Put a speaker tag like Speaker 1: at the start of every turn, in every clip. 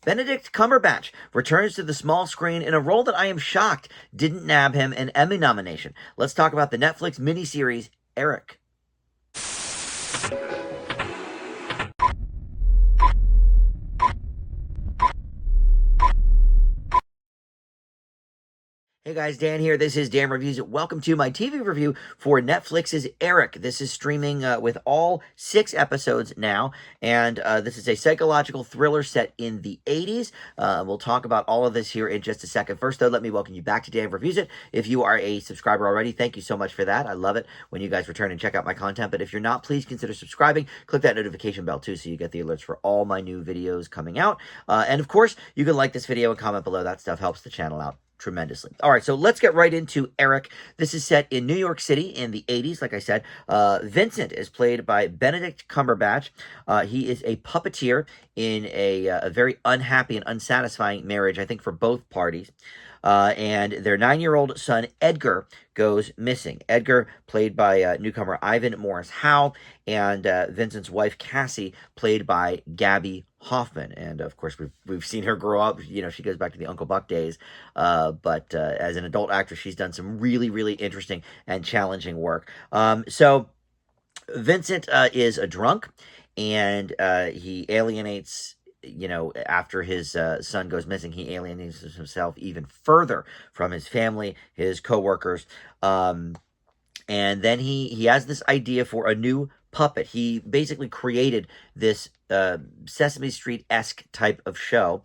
Speaker 1: Benedict Cumberbatch returns to the small screen in a role that I am shocked didn't nab him an Emmy nomination. Let's talk about the Netflix miniseries, Eric. Hey guys, Dan here. This is Dan Reviews It. Welcome to my TV review for Netflix's Eric. This is streaming with all 6 episodes now, and this is a psychological thriller set in the 80s. We'll talk about all of this here in just a second. First, though, let me welcome you back to Dan Reviews It. If you are a subscriber already, thank you so much for that. I love it when you guys return and check out my content, but if you're not, please consider subscribing. Click that notification bell, too, so you get the alerts for all my new videos coming out. And, of course, you can like this video and comment below. That stuff helps the channel out tremendously. All right, so let's get right into Eric. This is set in New York City in the 80s, like I said. Vincent is played by Benedict Cumberbatch. He is a puppeteer in a very unhappy and unsatisfying marriage, I think, for both parties. And their 9-year-old son, Edgar, goes missing. Edgar, played by newcomer Ivan Morris Howe, and Vincent's wife, Cassie, played by Gabby Hoffman. And, of course, we've seen her grow up. You know, she goes back to the Uncle Buck days. But as an adult actress, she's done some really, really interesting and challenging work. So Vincent is a drunk, and he alienates... You know, after his son goes missing, he alienates himself even further from his family, his coworkers, and then he has this idea for a new puppet. He basically created this Sesame Street-esque type of show,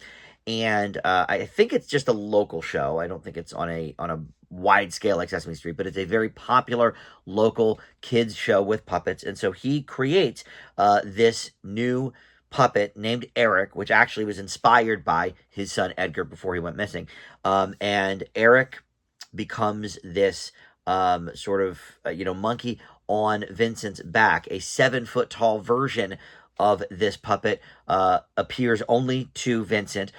Speaker 1: and I think it's just a local show. I don't think it's on a wide scale like Sesame Street, but it's a very popular local kids show with puppets, and so he creates this new puppet named Eric, which actually was inspired by his son Edgar before he went missing. And Eric becomes this sort of, monkey on Vincent's back. A 7-foot-tall version of this puppet appears only to Vincent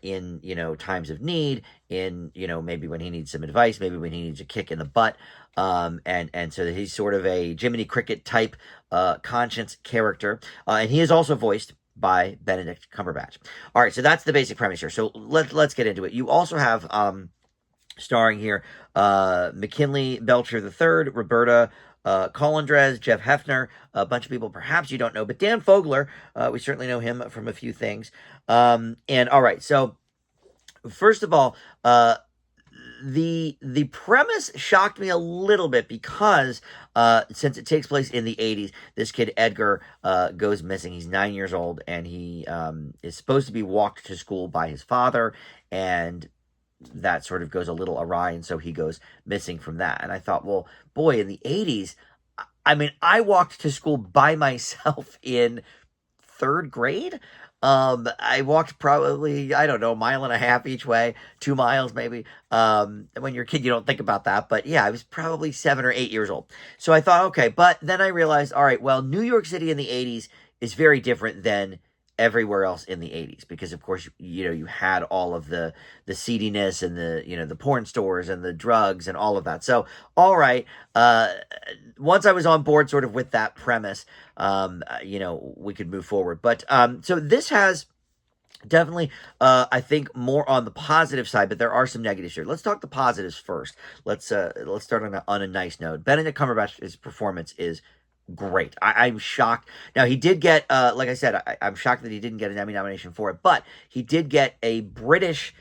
Speaker 1: in, times of need, in, maybe when he needs some advice, maybe when he needs a kick in the butt. And so he's sort of a Jiminy Cricket type conscience character. And he is also voiced by Benedict Cumberbatch. All right, so that's the basic premise here. So let's get into it. You also have starring here McKinley Belcher III, Roberta Colindrez, Jeff Hefner, a bunch of people perhaps you don't know, but Dan Fogler, we certainly know him from a few things. And all right, so first of all, the premise shocked me a little bit because since it takes place in the 80s, this kid Edgar goes missing. He's 9 years old, and he is supposed to be walked to school by his father, and that sort of goes a little awry, and so he goes missing from that. And I thought, well, boy, in the 80s, I mean, I walked to school by myself in 3rd grade. I walked probably, I don't know, 1.5 miles each way, 2 miles maybe. When you're a kid, you don't think about that. But yeah, I was probably 7 or 8 years old. So I thought, okay, but then I realized, all right, well, New York City in the 80s is very different than everywhere else in the 80s, because of course, you had all of the seediness and the porn stores and the drugs and all of that. So, all right, once I was on board sort of with that premise, we could move forward. But, so this has definitely, I think, more on the positive side, but there are some negatives here. Let's talk the positives first. Let's start on a nice note. Benedict Cumberbatch's performance is great. I'm shocked. Now, he did get, like I said, I'm shocked that he didn't get an Emmy nomination for it, but he did get a British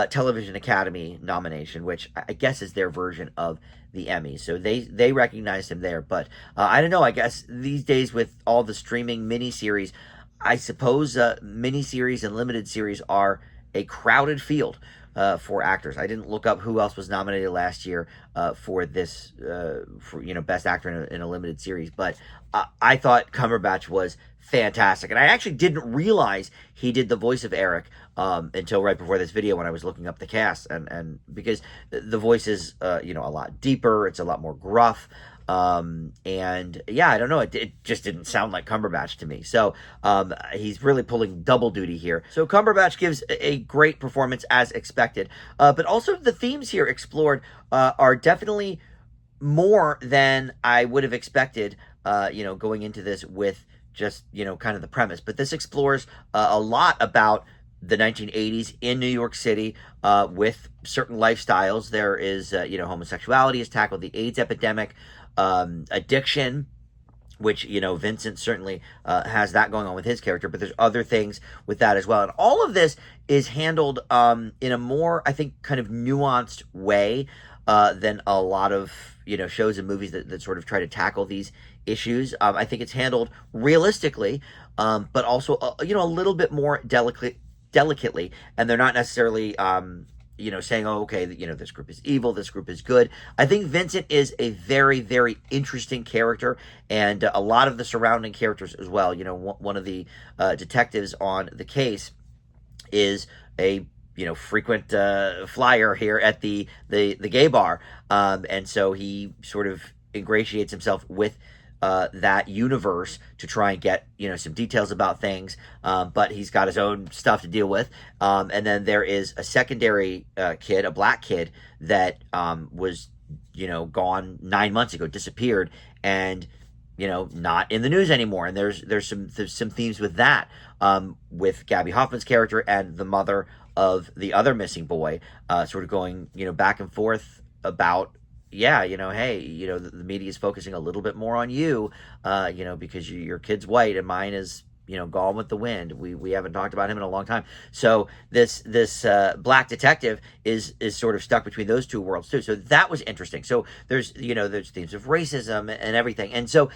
Speaker 1: Television Academy nomination, which I guess is their version of the Emmys. So they recognized him there. But I don't know. I guess these days with all the streaming miniseries, I suppose miniseries and limited series are a crowded field for actors. I didn't look up who else was nominated last year for this, Best Actor in a limited series, but I thought Cumberbatch was fantastic, and I actually didn't realize he did the voice of Eric until right before this video when I was looking up the cast, and because the voice is, a lot deeper, it's a lot more gruff. And yeah, I don't know. It just didn't sound like Cumberbatch to me. So, he's really pulling double duty here. So Cumberbatch gives a great performance as expected. But also the themes here explored, are definitely more than I would have expected, going into this with just, kind of the premise. But this explores, a lot about the 1980s in New York City with certain lifestyles. There is, homosexuality is tackled, the AIDS epidemic, addiction, which, Vincent certainly has that going on with his character, but there's other things with that as well. And all of this is handled in a more, I think, kind of nuanced way than a lot of, shows and movies that sort of try to tackle these issues. I think it's handled realistically, but also, a little bit more delicately, and they're not necessarily, saying, oh, okay, this group is evil, this group is good. I think Vincent is a very, very interesting character, and a lot of the surrounding characters as well. One of the detectives on the case is a frequent flyer here at the gay bar, and so he sort of ingratiates himself with that universe to try and get some details about things, but he's got his own stuff to deal with. And then there is a secondary kid, a black kid that was gone 9 months ago, disappeared, and not in the news anymore. And there's some themes with that, with Gabby Hoffman's character and the mother of the other missing boy, sort of going back and forth about, hey, the media is focusing a little bit more on you, because your kid's white and mine is, gone with the wind. We haven't talked about him in a long time. So this black detective is sort of stuck between those two worlds too. So that was interesting. So there's themes of racism and everything. And so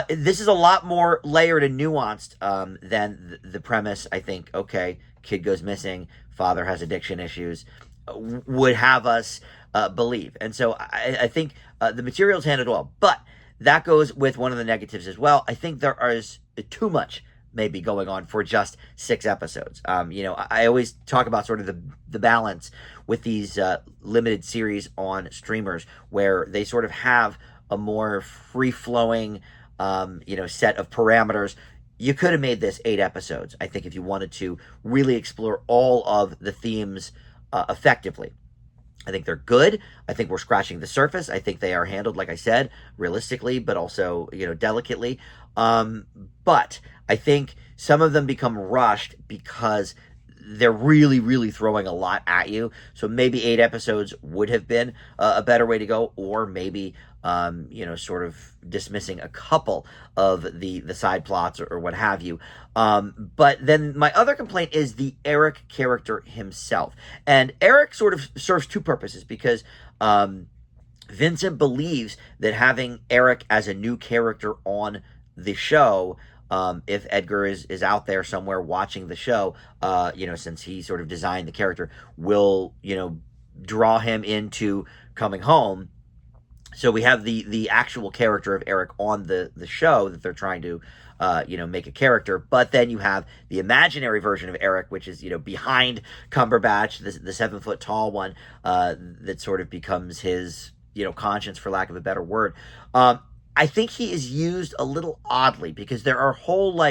Speaker 1: this is a lot more layered and nuanced than the premise, I think. Okay, kid goes missing, father has addiction issues, would have us believe. And so I think the material's handled well, but that goes with one of the negatives as well. I think there is too much maybe going on for just 6 episodes. I always talk about sort of the balance with these limited series on streamers, where they sort of have a more free-flowing set of parameters. You could have made this 8 episodes, I think, if you wanted to really explore all of the themes effectively. I think they're good. I think we're scratching the surface. I think they are handled, like I said, realistically, but also, delicately. But I think some of them become rushed because they're really, really throwing a lot at you. So maybe 8 episodes would have been a better way to go, or maybe, sort of dismissing a couple of the side plots or what have you. But then my other complaint is the Eric character himself. And Eric sort of serves 2 purposes, because Vincent believes that having Eric as a new character on the show, if Edgar is out there somewhere watching the show, since he sort of designed the character, will, draw him into coming home. So we have the actual character of Eric on the show that they're trying to, make a character. But then you have the imaginary version of Eric, which is, behind Cumberbatch, the 7-foot tall one, that sort of becomes his, conscience, for lack of a better word. I think he is used a little oddly, because there are whole,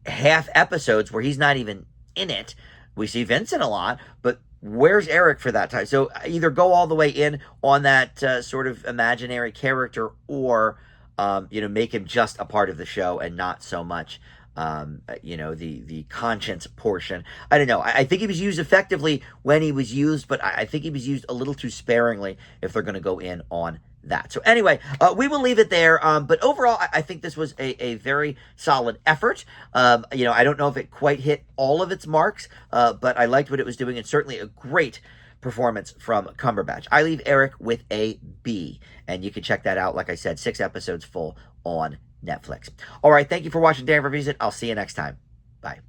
Speaker 1: half episodes where he's not even in it. We see Vincent a lot, but where's Eric for that time? So either go all the way in on that sort of imaginary character, or, make him just a part of the show and not so much, the conscience portion. I don't know. I think he was used effectively when he was used, but I think he was used a little too sparingly if they're going to go in on that. So anyway, we will leave it there. But overall, I think this was a very solid effort. I don't know if it quite hit all of its marks, but I liked what it was doing, and certainly a great performance from Cumberbatch. I leave Eric with a B, and you can check that out. Like I said, 6 episodes full on Netflix. All right, thank you for watching Dan Reviews It. I'll see you next time. Bye.